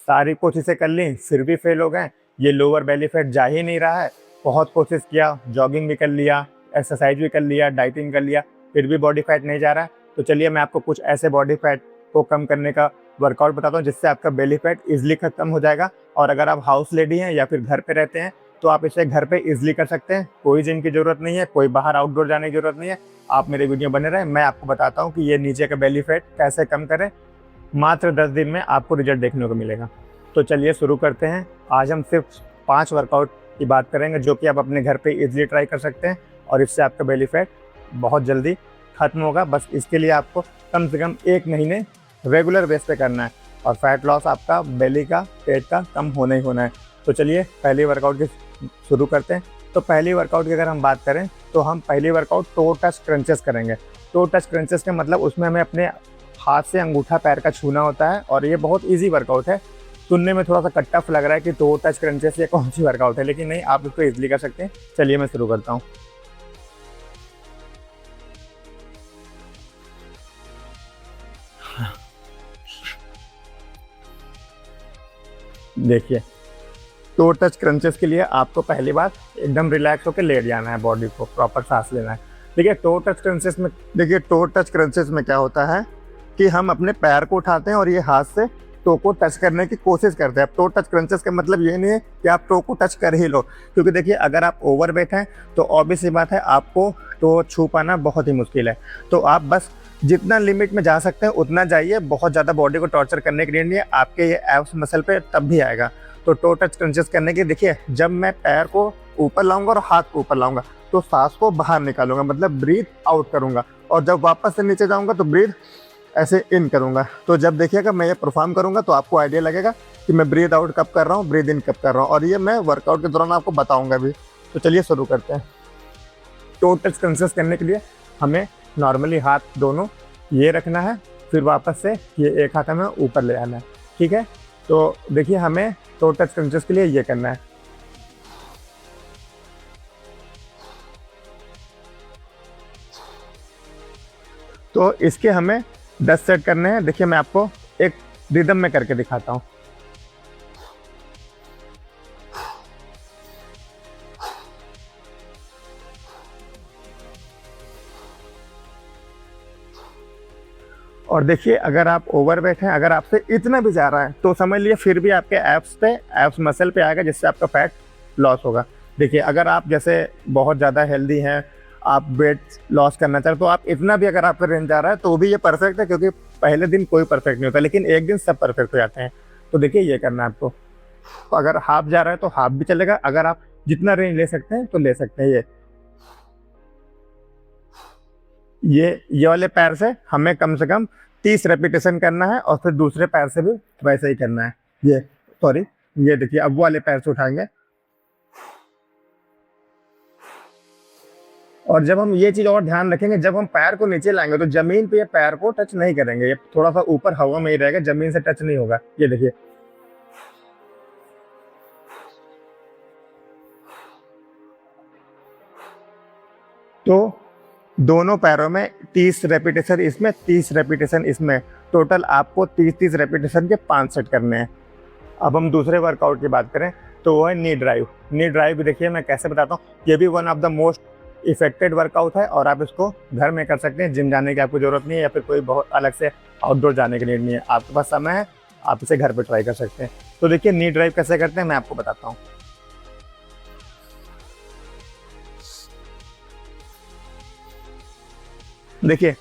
सारी कोशिशें कर ली फिर भी फेल हो गए। ये लोअर बेली फैट जा ही नहीं रहा है। बहुत कोशिश किया, जॉगिंग भी कर लिया, एक्सरसाइज भी कर लिया, डाइटिंग कर लिया, फिर भी बॉडी फैट नहीं जा रहा है। तो चलिए मैं आपको कुछ ऐसे बॉडी फैट को कम करने का वर्कआउट बताता हूँ जिससे आपका बेली फैट इजीली खत्म हो जाएगा। और अगर आप हाउस लेडी हैं या फिर घर पे रहते हैं तो आप इसे घर पे इजीली कर सकते हैं। कोई जिम की जरूरत नहीं है, कोई बाहर आउटडोर जाने की जरूरत नहीं है। आप मेरे वीडियो बने रहें, मैं आपको बताता हूँ कि ये नीचे का बेली फैट कैसे कम करें। मात्र 10 दिन में आपको रिजल्ट देखने को मिलेगा। तो चलिए शुरू करते हैं। आज हम सिर्फ 5 वर्कआउट की बात करेंगे जो कि आप अपने घर पे इजीली ट्राई कर सकते हैं और इससे आपका बेली फैट बहुत जल्दी खत्म होगा। बस इसके लिए आपको कम से कम 1 महीने रेगुलर बेस पे करना है और फैट लॉस आपका बेली का, पेट का कम होना ही होना है। तो चलिए पहली वर्कआउट की शुरू करते हैं। तो पहली वर्कआउट की अगर हम बात करें तो हम पहली वर्कआउट टो टच क्रंचेस करेंगे। टो टच क्रंचेस का मतलब उसमें हमें अपने हाथ से अंगूठा पैर का छूना होता है और ये बहुत ईजी वर्कआउट है। सुनने में थोड़ा सा टफ लग रहा है कि टो टच क्रंचेस ये कौन सी वर्कआउट है, लेकिन नहीं, आप इसको इजीली कर सकते हैं। चलिए मैं शुरू करता हूँ। देखिए, टो टच क्रंचेस के लिए आपको पहली बात एकदम रिलैक्स होकर लेट जाना है, बॉडी को प्रॉपर सांस लेना है। देखिए टो टच क्रंचेस में क्या होता है कि हम अपने पैर को उठाते हैं और ये हाथ से टो को टच करने की कोशिश करते हैं। अब टो टच क्रंचेस का मतलब ये नहीं है कि आप टो को टच कर ही लो, क्योंकि देखिए अगर आप ओवरवेट हैं तो ऑब्वियस सी बात है आपको टो छू पाना बहुत ही मुश्किल है। तो आप बस जितना लिमिट में जा सकते हैं उतना जाइए, बहुत ज़्यादा बॉडी को टॉर्चर करने के लिए नहीं है। आपके ये एब्स मसल पे तब भी आएगा। तो टो टच क्रंचेस करने के देखिए, जब मैं पैर को ऊपर लाऊंगा और हाथ को ऊपर लाऊंगा तो सांस को बाहर निकालूंगा, मतलब ब्रीथ आउट करूंगा, और जब वापस से नीचे जाऊंगा तो ब्रीथ ऐसे इन करूंगा। तो जब देखिएगा मैं ये परफॉर्म करूंगा तो आपको आइडिया लगेगा कि मैं ब्रीथ आउट कब कर रहा हूँ, ब्रीथ इन कब कर रहा हूँ, और ये मैं वर्कआउट के दौरान आपको बताऊंगा भी। तो चलिए शुरू करते हैं। टो टच क्रंचेस करने के लिए हमें नॉर्मली हाथ दोनों ये रखना है, फिर वापस से ये एक हाथ हमें ऊपर ले आना है, ठीक है। तो देखिए हमें टो टच क्रंचेस के लिए ये करना है। तो इसके हमें 10 सेट करने हैं। देखिए मैं आपको एक रिदम में करके दिखाता हूँ। और देखिए अगर आप ओवरवेट हैं, अगर आपसे इतना भी जा रहा है तो समझ लिए फिर भी आपके एब्स मसल पे आएगा, जिससे आपका फैट लॉस होगा। देखिए अगर आप जैसे बहुत ज़्यादा हेल्दी हैं, आप वेट लॉस करना चाहते हैं, तो आप इतना भी अगर आपका रेंज जा रहा है तो भी ये परफेक्ट है, क्योंकि पहले दिन कोई परफेक्ट नहीं होता, लेकिन एक दिन सब परफेक्ट हो जाते हैं। तो देखिए ये करना है आपको। तो अगर हाफ जा रहा है तो हाफ भी चलेगा, अगर आप जितना रेंज ले सकते हैं तो ले सकते हैं। ये वाले पैर से हमें कम से कम 30 रेपिटेशन करना है और फिर दूसरे पैर से भी वैसे ही करना है। ये देखिए अब वो वाले पैर से उठाएंगे। और जब हम ये चीज और ध्यान रखेंगे, जब हम पैर को नीचे लाएंगे तो जमीन पे ये पैर को टच नहीं करेंगे, ये थोड़ा सा ऊपर हवा में ही रहेगा, जमीन से टच नहीं होगा। ये देखिए तो दोनों पैरों में 30 रेपिटेशन इसमें, 30 रेपिटेशन इसमें, टोटल आपको 30 रेपिटेशन के 5 सेट करने हैं। अब हम दूसरे वर्कआउट की बात करें तो वो है नी ड्राइव। नी ड्राइव भी देखिए मैं कैसे बताता हूँ। ये भी one of the most affected workout है और आप इसको घर में कर सकते हैं। जिम जाने की आपको जरूरत नहीं है या फिर कोई बहुत अलग से आउटडोर जाने की नीड नहीं है। आपके पास समय है, आप इसे घर पे ट्राई कर सकते हैं। तो देखिए नी ड्राइव कैसे करते हैं मैं आपको बताता हूँ। देखिए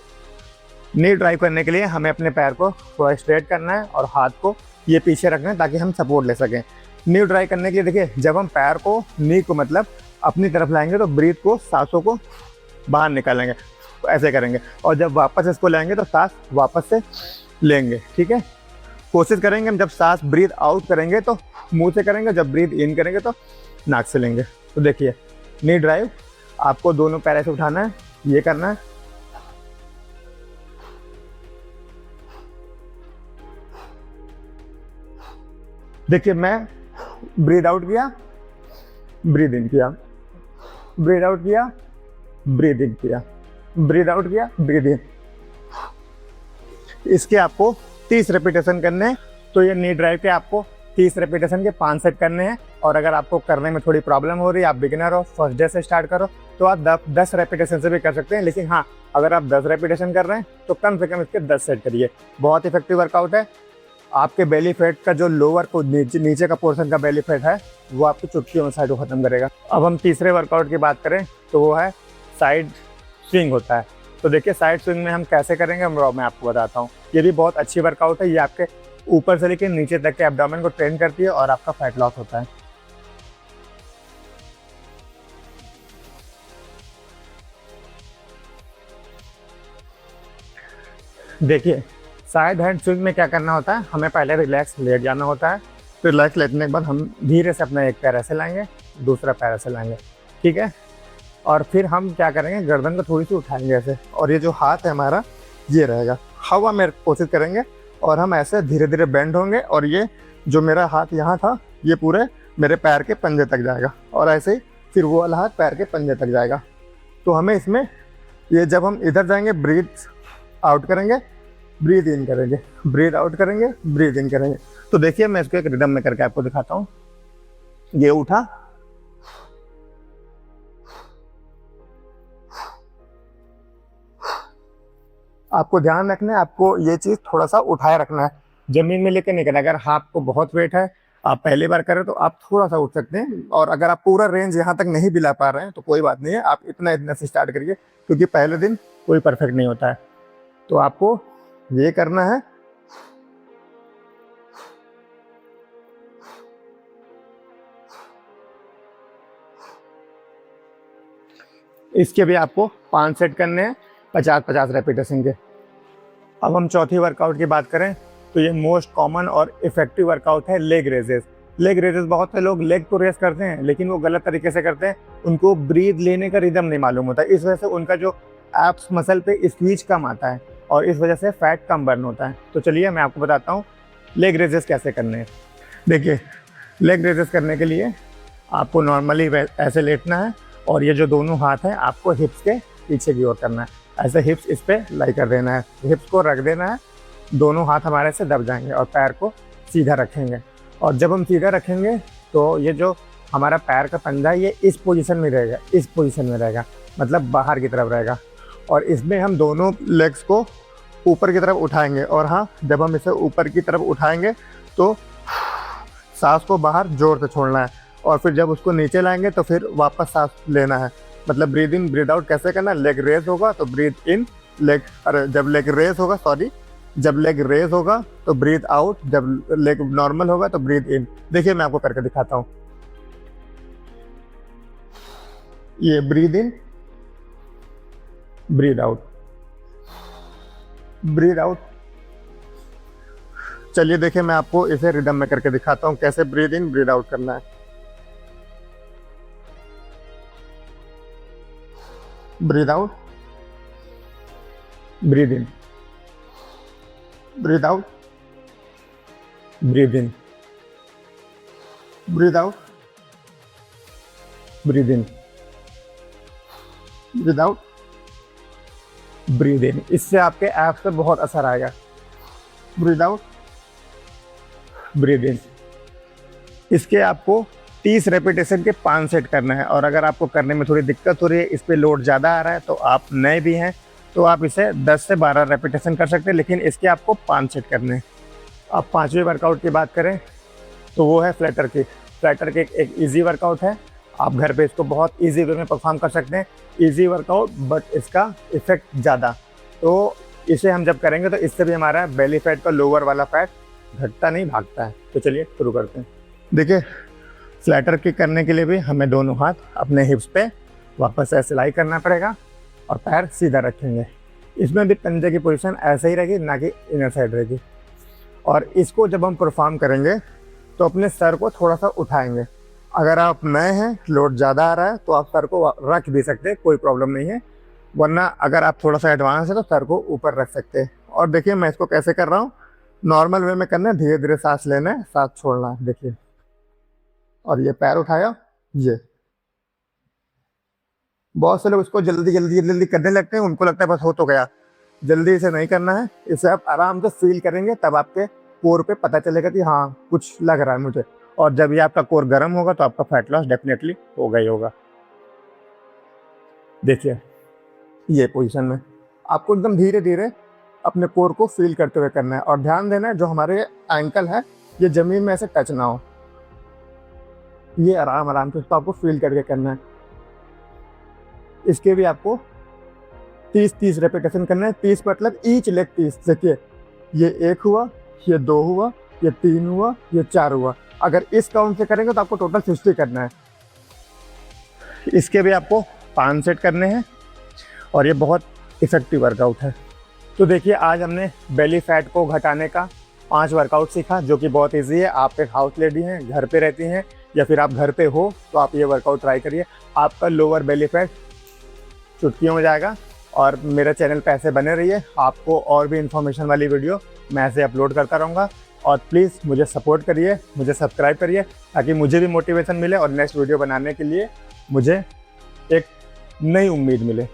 नी ड्राइव करने के लिए हमें अपने पैर को थोड़ा स्ट्रेट करना है और हाथ को ये पीछे रखना है ताकि हम सपोर्ट ले सकें। नी ड्राइव करने के लिए देखिए जब हम पैर को, नी को मतलब अपनी तरफ लाएंगे तो ब्रीथ को, सांसों को बाहर निकालेंगे, ऐसे करेंगे, और जब वापस इसको लेंगे तो सांस वापस से लेंगे, ठीक है। कोशिश करेंगे हम जब सांस ब्रीथ आउट करेंगे तो मुंह से करेंगे, जब ब्रीथ इन करेंगे तो नाक से लेंगे। तो देखिए नी ड्राइव आपको दोनों पैर ऐसे उठाना है, ये करना है, देखिए मैं ब्रीथ आउट किया, ब्रीथ इन किया, ब्रीथ आउट किया, ब्रीथ इन किया, ब्रीथ आउट किया, ब्रीथ इन। इसके आपको 30 रेपिटेशन करने हैं तो ये नी ड्राइव के आपको 30 रेपिटेशन के 5 सेट करने हैं। और अगर आपको करने में थोड़ी प्रॉब्लम हो रही है, आप बिगिनर हो, फर्स्ट डे से स्टार्ट करो, तो आप 10 रेपिटेशन से भी कर सकते हैं। लेकिन हाँ, अगर आप 10 रेपिटेशन कर रहे हैं तो कम से कम इसके 10 सेट करिए। बहुत इफेक्टिव वर्कआउट है। आपके बेली फैट का जो लोअर को नीचे का पोर्शन का बेली फैट है वो आपको चुटकियों में साइड को खत्म करेगा। अब हम तीसरे वर्कआउट की बात करें तो वो है साइड स्विंग होता है। तो देखिए साइड स्विंग में हम कैसे करेंगे मैं आपको बताता हूँ। ये भी बहुत अच्छी वर्कआउट है। ये आपके ऊपर से लेकर नीचे तक के एब्डोमेन को ट्रेन करती है और आपका फैट लॉस होता है। देखिए साइड हैंड स्विंग में क्या करना होता है, हमें पहले रिलैक्स लेट जाना होता है। फिर रिलैक्स लेटने के बाद हम धीरे से अपना एक पैर ऐसे लाएंगे, दूसरा पैर ऐसे लाएंगे, ठीक है। और फिर हम क्या करेंगे, गर्दन को थोड़ी सी उठाएंगे ऐसे, और ये जो हाथ है हमारा ये रहेगा, हवा में कोशिश करेंगे और हम ऐसे धीरे धीरे बेंड होंगे। और ये जो मेरा हाथ यहाँ था ये पूरे मेरे पैर के पंजे तक जाएगा, और ऐसे ही फिर वो वाला हाथ पैर के पंजे तक जाएगा। तो हमें इसमें ये जब हम इधर जाएंगे ब्रीथ आउट करेंगे, ब्रीथ इन करेंगे, ब्रीथ आउट करेंगे, ब्रीथ इन करेंगे। तो देखिए मैं इसको एक रिदम में करके आपको दिखाता हूँ। ये उठा, आपको ध्यान रखना है, आपको ये चीज थोड़ा सा उठाए रखना है, जमीन में लेके नहीं करना। अगर आपको बहुत वेट है, आप पहली बार करें तो आप थोड़ा सा उठ सकते हैं। और अगर आप पूरा रेंज यहाँ तक नहीं भी ला पा रहे हैं तो कोई बात नहीं है, आप इतना से स्टार्ट करिए, क्योंकि पहले दिन कोई परफेक्ट नहीं होता है। तो आपको ये करना है। इसके भी आपको 5 सेट करने हैं, 50-50 रेपिटेशन के। अब हम चौथी वर्कआउट की बात करें तो ये मोस्ट कॉमन और इफेक्टिव वर्कआउट है लेग रेजेस। लेग रेजेस बहुत से लोग लेग को रेस करते हैं लेकिन वो गलत तरीके से करते हैं, उनको ब्रीथ लेने का रिदम नहीं मालूम होता। इस वजह से उनका जो एब्स मसल पे स्क्वीज कम आता है और इस वजह से फैट कम बर्न होता है। तो चलिए मैं आपको बताता हूँ लेग रेजेस कैसे करने हैं। देखिए लेग रेजेस करने के लिए आपको नॉर्मली ऐसे लेटना है, और ये जो दोनों हाथ हैं आपको हिप्स के पीछे की ओर करना है। ऐसे हिप्स इस पे लाई कर देना है, हिप्स को रख देना है, दोनों हाथ हमारे से दब जाएंगे और पैर को सीधा रखेंगे। और जब हम सीधा रखेंगे तो ये जो हमारा पैर का पंजा है ये इस पोजीशन में रहेगा, इस पोजीशन में रहेगा, मतलब बाहर की तरफ रहेगा। और इसमें हम दोनों लेग्स को ऊपर की तरफ उठाएंगे। और हाँ, जब हम इसे ऊपर की तरफ उठाएंगे तो सांस को बाहर जोर से छोड़ना है, और फिर जब उसको नीचे लाएंगे तो फिर वापस सांस लेना है। मतलब ब्रीद इन ब्रीद आउट कैसे करना है, लेग रेज होगा तो ब्रीद इन, जब लेग रेज होगा, जब लेग रेज होगा तो ब्रीद आउट, जब लेग नॉर्मल होगा तो ब्रीद इन। देखिए मैं आपको करके दिखाता हूँ। ये breathe in, breathe out, breathe out. चलिए देखिए मैं आपको इसे रिदम में करके दिखाता हूँ कैसे ब्रीद इन ब्रीद आउट करना है। Breathe out, breathe in, breathe out, breathe in, breathe out, breathe in, breathe out, breathe in. इससे आपके एब्स पे बहुत असर आएगा। Breathe out, breathe in. इसके आपको 30 रेपिटेशन के 5 सेट करना है। और अगर आपको करने में थोड़ी दिक्कत हो रही है, इस पे लोड ज़्यादा आ रहा है, तो आप नए भी हैं तो आप इसे 10 से 12 रेपिटेशन कर सकते हैं, लेकिन इसके आपको 5 सेट करने हैं। अब 5वें वर्कआउट की बात करें तो वो है फ्लैटर किक। फ्लैटर किक एक ईजी वर्कआउट है, आप घर पे इसको बहुत ईजी वे में परफॉर्म कर सकते हैं। ईजी वर्कआउट बट इसका इफेक्ट ज़्यादा। तो इसे हम जब करेंगे तो इससे भी हमारा बेली फैट का लोअर वाला फैट घटता नहीं, भागता है। तो चलिए शुरू करते हैं। देखिए फ्लैटर किक करने के लिए भी हमें दोनों हाथ अपने हिप्स पे वापस से सिलाई करना पड़ेगा और पैर सीधा रखेंगे। इसमें भी पंजे की पोजीशन ऐसे ही रहेगी, ना कि इनर साइड रहेगी। और इसको जब हम परफॉर्म करेंगे तो अपने सर को थोड़ा सा उठाएंगे। अगर आप नए हैं, लोड ज़्यादा आ रहा है, तो आप सर को रख भी सकते हैं, कोई प्रॉब्लम नहीं है। वरना अगर आप थोड़ा सा एडवांस है तो सर को ऊपर रख सकते हैं। और देखिए मैं इसको कैसे कर रहा हूँ, नॉर्मल वे में करना है, धीरे धीरे सांस लेना है, सांस छोड़ना है। देखिए, और ये पैर उठाया, ये बहुत से लोग इसको जल्दी जल्दी जल्दी करने लगते हैं, उनको लगता है बस हो तो गया। जल्दी से नहीं करना है, इसे आप आराम से फील करेंगे, तब आपके कोर पे पता चलेगा कि हाँ कुछ लग रहा है मुझे। और जब ये आपका कोर गर्म होगा तो आपका फैट लॉस डेफिनेटली होगा ही होगा। देखिए ये पोजीशन में आपको एकदम धीरे धीरे अपने कोर को फील करते हुए करना है, और ध्यान देना है जो हमारे एंकल है ये जमीन में ऐसे टच ना हो, ये आराम आराम से इसको आपको फील करके करना है। इसके भी आपको 30 रेपिटेशन करना है। 30 मतलब ईच लेग 30। देखिए ये 1 हुआ, ये 2 हुआ, ये 3 हुआ, ये 4 हुआ। अगर इस काउंट से करेंगे तो आपको टोटल 60 करना है। इसके भी आपको 5 सेट करने हैं और ये बहुत इफेक्टिव वर्कआउट है। तो देखिए आज हमने बेली फैट को घटाने का 5 वर्कआउट सीखा, जो कि बहुत ईजी है। आप एक हाउस लेडी हैं, घर पे रहती हैं, या फिर आप घर पे हो तो आप ये वर्कआउट ट्राई करिए। आपका लोअर बेली फैट चुटकियों में जाएगा। और मेरे चैनल पे ऐसे बने रहिए, आपको और भी इन्फॉर्मेशन वाली वीडियो मैं ऐसे अपलोड करता रहूँगा। और प्लीज़ मुझे सपोर्ट करिए, मुझे सब्सक्राइब करिए, ताकि मुझे भी मोटिवेशन मिले और नेक्स्ट वीडियो बनाने के लिए मुझे एक नई उम्मीद मिले।